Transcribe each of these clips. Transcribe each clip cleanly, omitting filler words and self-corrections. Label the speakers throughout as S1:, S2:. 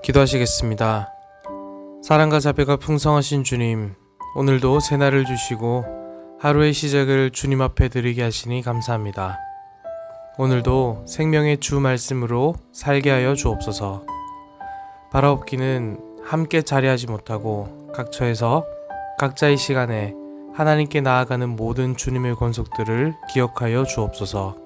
S1: 기도하시겠습니다. 사랑과 자비가 풍성하신 주님, 오늘도 새날을 주시고 하루의 시작을 주님 앞에 드리게 하시니 감사합니다. 오늘도 생명의 주 말씀으로 살게 하여 주옵소서. 바라옵기는 함께 자리하지 못하고 각처에서 각자의 시간에 하나님께 나아가는 모든 주님의 권속들을 기억하여 주옵소서.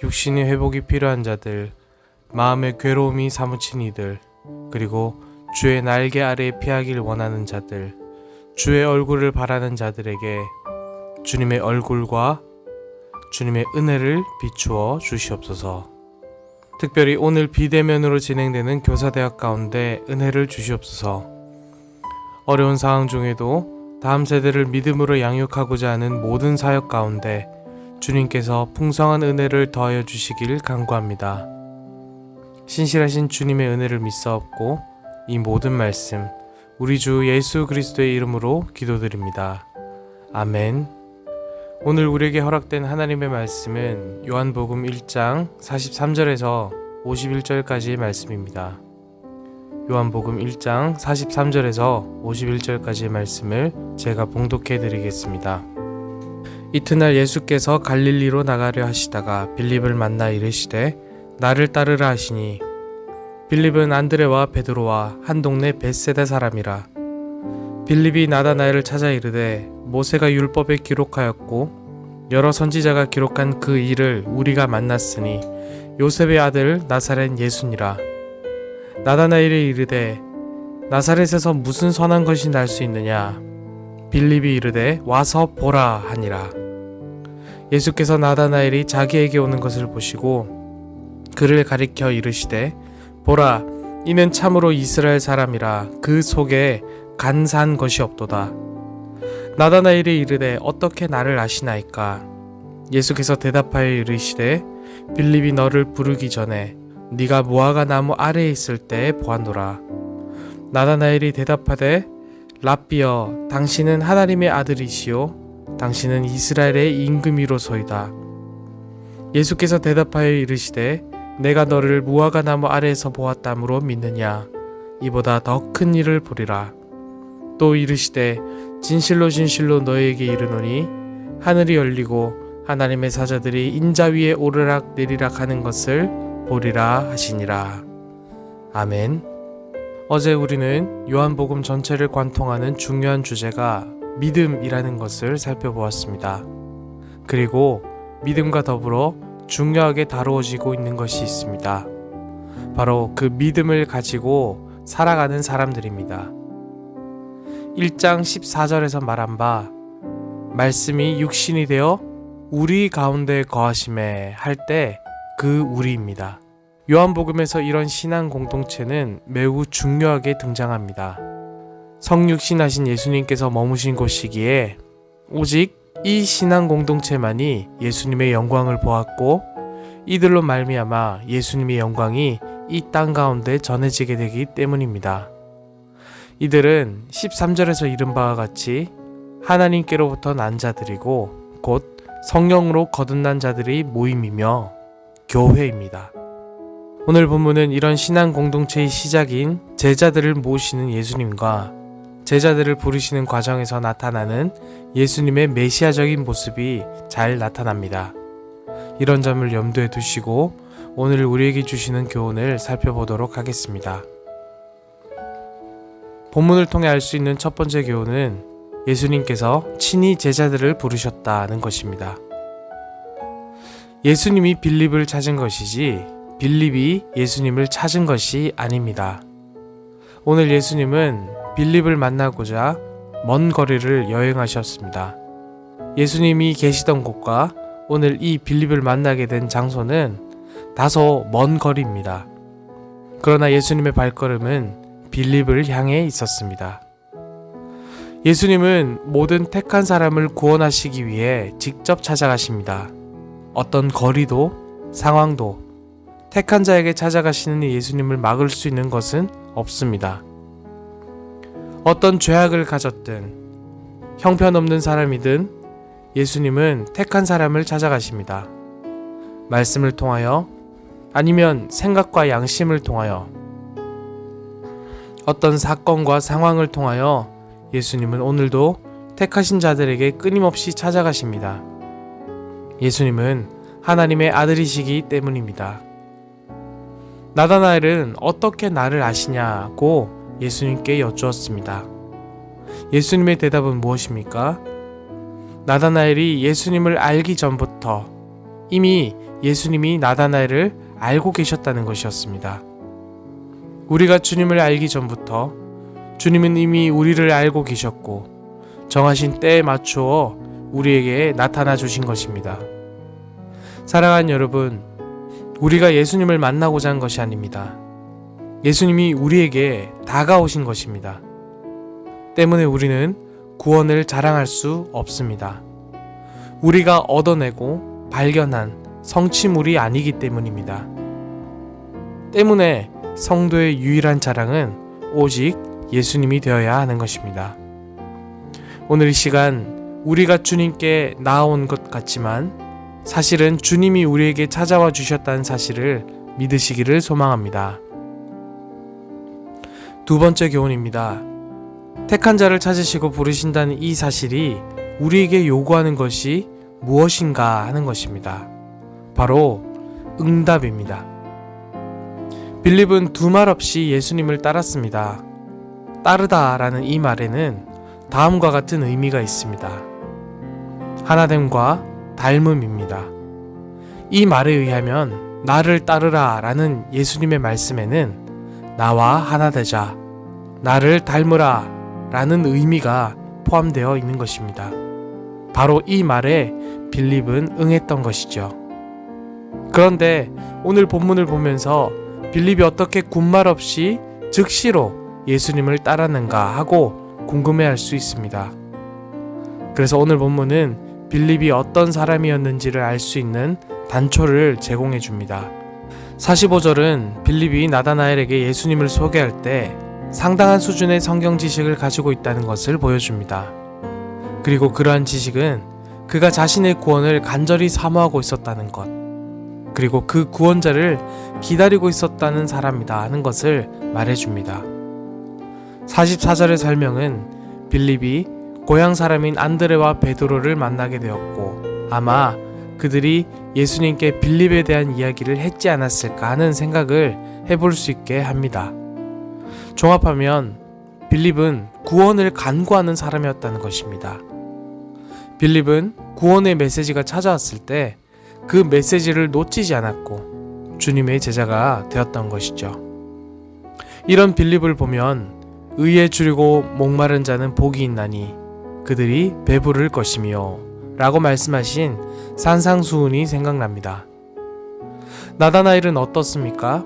S1: 육신의 회복이 필요한 자들, 마음의 괴로움이 사무친 이들, 그리고 주의 날개 아래에 피하길 원하는 자들, 주의 얼굴을 바라는 자들에게 주님의 얼굴과 주님의 은혜를 비추어 주시옵소서. 특별히 오늘 비대면으로 진행되는 교사대학 가운데 은혜를 주시옵소서. 어려운 상황 중에도 다음 세대를 믿음으로 양육하고자 하는 모든 사역 가운데 주님께서 풍성한 은혜를 더하여 주시길 간구합니다. 신실하신 주님의 은혜를 믿사옵고 이 모든 말씀 우리 주 예수 그리스도의 이름으로 기도드립니다. 아멘. 오늘 우리에게 허락된 하나님의 말씀은 요한복음 1장 43절에서 51절까지의 말씀입니다. 요한복음 1장 43절에서 51절까지의 말씀을 제가 봉독해 드리겠습니다. 이튿날 예수께서 갈릴리로 나가려 하시다가 빌립을 만나 이르시되 나를 따르라 하시니 빌립은 안드레와 베드로와 한 동네 벳세다 사람이라. 빌립이 나다나엘을 찾아 이르되 모세가 율법에 기록하였고 여러 선지자가 기록한 그 일을 우리가 만났으니 요셉의 아들 나사렛 예수니라. 나다나엘이 이르되 나사렛에서 무슨 선한 것이 날 수 있느냐. 빌립이 이르되 와서 보라 하니라. 예수께서 나다나엘이 자기에게 오는 것을 보시고 그를 가리켜 이르시되 보라, 이는 참으로 이스라엘 사람이라 그 속에 간사한 것이 없도다. 나다나엘이 이르되 어떻게 나를 아시나이까. 예수께서 대답하여 이르시되 빌립이 너를 부르기 전에 네가 무화과 나무 아래에 있을 때에 보았노라. 나다나엘이 대답하되 랍비여, 당신은 하나님의 아들이시요 당신은 이스라엘의 임금이로소이다. 예수께서 대답하여 이르시되 내가 너를 무화과 나무 아래에서 보았다므로 믿느냐. 이보다 더 큰 일을 보리라. 또 이르시되 진실로 진실로 너희에게 이르노니 하늘이 열리고 하나님의 사자들이 인자 위에 오르락 내리락 하는 것을 보리라 하시니라. 아멘. 어제 우리는 요한복음 전체를 관통하는 중요한 주제가 믿음이라는 것을 살펴보았습니다. 그리고 믿음과 더불어 중요하게 다루어지고 있는 것이 있습니다. 바로 그 믿음을 가지고 살아가는 사람들입니다. 1장 14절에서 말한 바 말씀이 육신이 되어 우리 가운데 거하심에 할 때 그 우리입니다. 요한복음에서 이런 신앙 공동체는 매우 중요하게 등장합니다. 성육신하신 예수님께서 머무신 곳이기에 오직 이 신앙 공동체만이 예수님의 영광을 보았고 이들로 말미암아 예수님의 영광이 이 땅 가운데 전해지게 되기 때문입니다. 이들은 13절에서 이른 바와 같이 하나님께로부터 난 자들이고 곧 성령으로 거듭난 자들의 모임이며 교회입니다. 오늘 본문은 이런 신앙 공동체의 시작인 제자들을 모시는 예수님과 제자들을 부르시는 과정에서 나타나는 예수님의 메시아적인 모습이 잘 나타납니다. 이런 점을 염두에 두시고 오늘 우리에게 주시는 교훈을 살펴보도록 하겠습니다. 본문을 통해 알 수 있는 첫 번째 교훈은 예수님께서 친히 제자들을 부르셨다는 것입니다. 예수님이 빌립을 찾은 것이지 빌립이 예수님을 찾은 것이 아닙니다. 오늘 예수님은 빌립을 만나고자 먼 거리를 여행하셨습니다. 예수님이 계시던 곳과 오늘 이 빌립을 만나게 된 장소는 다소 먼 거리입니다. 그러나 예수님의 발걸음은 빌립을 향해 있었습니다. 예수님은 모든 택한 사람을 구원하시기 위해 직접 찾아가십니다. 어떤 거리도 상황도 택한 자에게 찾아가시는 예수님을 막을 수 있는 것은 없습니다. 어떤 죄악을 가졌든 형편없는 사람이든 예수님은 택한 사람을 찾아가십니다. 말씀을 통하여 아니면 생각과 양심을 통하여 어떤 사건과 상황을 통하여 예수님은 오늘도 택하신 자들에게 끊임없이 찾아가십니다. 예수님은 하나님의 아들이시기 때문입니다. 나다나엘은 어떻게 나를 아시냐고 예수님께 여쭈었습니다. 예수님의 대답은 무엇입니까? 나다나엘이 예수님을 알기 전부터 이미 예수님이 나다나엘을 알고 계셨다는 것이었습니다. 우리가 주님을 알기 전부터 주님은 이미 우리를 알고 계셨고 정하신 때에 맞추어 우리에게 나타나 주신 것입니다. 사랑하는 여러분, 우리가 예수님을 만나고자 한 것이 아닙니다. 예수님이 우리에게 다가오신 것입니다. 때문에 우리는 구원을 자랑할 수 없습니다. 우리가 얻어내고 발견한 성취물이 아니기 때문입니다. 때문에 성도의 유일한 자랑은 오직 예수님이 되어야 하는 것입니다. 오늘 이 시간 우리가 주님께 나아온 것 같지만 사실은 주님이 우리에게 찾아와 주셨다는 사실을 믿으시기를 소망합니다. 두 번째 교훈입니다. 택한 자를 찾으시고 부르신다는 이 사실이 우리에게 요구하는 것이 무엇인가 하는 것입니다. 바로 응답입니다. 빌립은 두 말 없이 예수님을 따랐습니다. 따르다라는 이 말에는 다음과 같은 의미가 있습니다. 하나됨과 닮음입니다. 이 말에 의하면 나를 따르라 라는 예수님의 말씀에는 나와 하나 되자, 나를 닮으라 라는 의미가 포함되어 있는 것입니다. 바로 이 말에 빌립은 응했던 것이죠. 그런데 오늘 본문을 보면서 빌립이 어떻게 군말 없이 즉시로 예수님을 따랐는가 하고 궁금해할 수 있습니다. 그래서 오늘 본문은 빌립이 어떤 사람이었는지를 알 수 있는 단초를 제공해 줍니다. 45절은 빌립이 나다나엘에게 예수님을 소개할 때 상당한 수준의 성경 지식을 가지고 있다는 것을 보여줍니다. 그리고 그러한 지식은 그가 자신의 구원을 간절히 사모하고 있었다는 것, 그리고 그 구원자를 기다리고 있었다는 사람이다 하는 것을 말해줍니다. 44절의 설명은 빌립이 고향 사람인 안드레와 베드로를 만나게 되었고 아마 그들이 예수님께 빌립에 대한 이야기를 했지 않았을까 하는 생각을 해볼 수 있게 합니다. 종합하면 빌립은 구원을 간구하는 사람이었다는 것입니다. 빌립은 구원의 메시지가 찾아왔을 때 그 메시지를 놓치지 않았고 주님의 제자가 되었던 것이죠. 이런 빌립을 보면 의에 주리고 목마른 자는 복이 있나니 그들이 배부를 것이며 라고 말씀하신 산상수훈이 생각납니다. 나다나엘은 어떻습니까?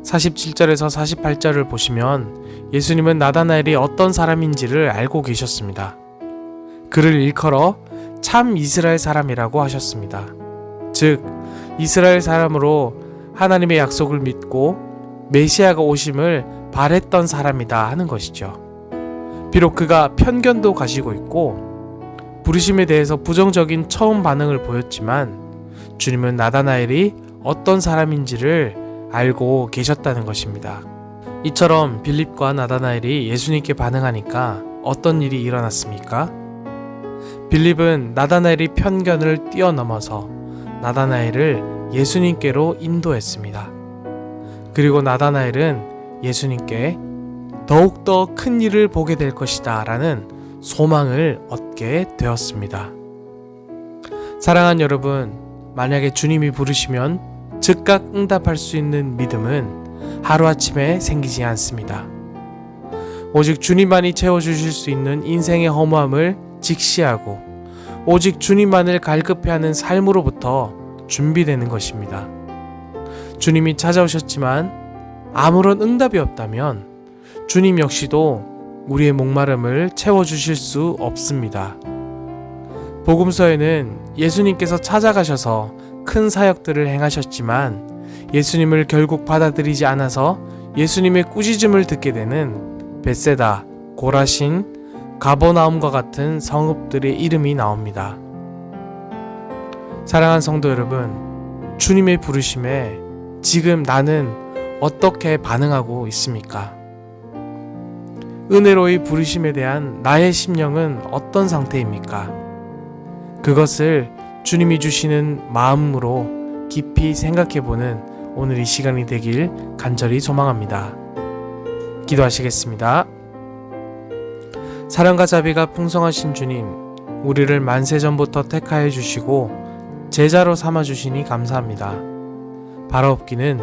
S1: 47절에서 48절을 보시면 예수님은 나다나엘이 어떤 사람인지를 알고 계셨습니다. 그를 일컬어 참 이스라엘 사람이라고 하셨습니다. 즉 이스라엘 사람으로 하나님의 약속을 믿고 메시아가 오심을 바랬던 사람이다 하는 것이죠. 비록 그가 편견도 가지고 있고 부르심에 대해서 부정적인 처음 반응을 보였지만 주님은 나다나엘이 어떤 사람인지를 알고 계셨다는 것입니다. 이처럼 빌립과 나다나엘이 예수님께 반응하니까 어떤 일이 일어났습니까? 빌립은 나다나엘이 편견을 뛰어넘어서 나다나엘을 예수님께로 인도했습니다. 그리고 나다나엘은 예수님께 더욱더 큰 일을 보게 될 것이다 라는 소망을 얻게 되었습니다. 사랑하는 여러분, 만약에 주님이 부르시면 즉각 응답할 수 있는 믿음은 하루아침에 생기지 않습니다. 오직 주님만이 채워주실 수 있는 인생의 허무함을 직시하고 오직 주님만을 갈급해하는 삶으로부터 준비되는 것입니다. 주님이 찾아오셨지만 아무런 응답이 없다면 주님 역시도 우리의 목마름을 채워주실 수 없습니다. 복음서에는 예수님께서 찾아가셔서 큰 사역들을 행하셨지만 예수님을 결국 받아들이지 않아서 예수님의 꾸짖음을 듣게 되는 벳세다, 고라신, 가버나움과 같은 성읍들의 이름이 나옵니다. 사랑하는 성도 여러분, 주님의 부르심에 지금 나는 어떻게 반응하고 있습니까? 은혜로의 부르심에 대한 나의 심령은 어떤 상태입니까? 그것을 주님이 주시는 마음으로 깊이 생각해보는 오늘 이 시간이 되길 간절히 소망합니다. 기도하시겠습니다. 사랑과 자비가 풍성하신 주님, 우리를 만세전부터 택하여 주시고 제자로 삼아 주시니 감사합니다. 바라옵기는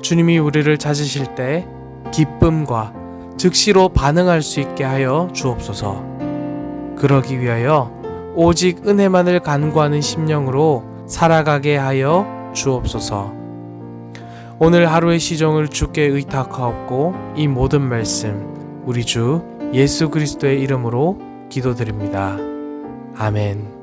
S1: 주님이 우리를 찾으실 때 기쁨과 즉시로 반응할 수 있게 하여 주옵소서. 그러기 위하여 오직 은혜만을 간구하는 심령으로 살아가게 하여 주옵소서. 오늘 하루의 시종을 주께 의탁하옵고 이 모든 말씀 우리 주 예수 그리스도의 이름으로 기도드립니다. 아멘.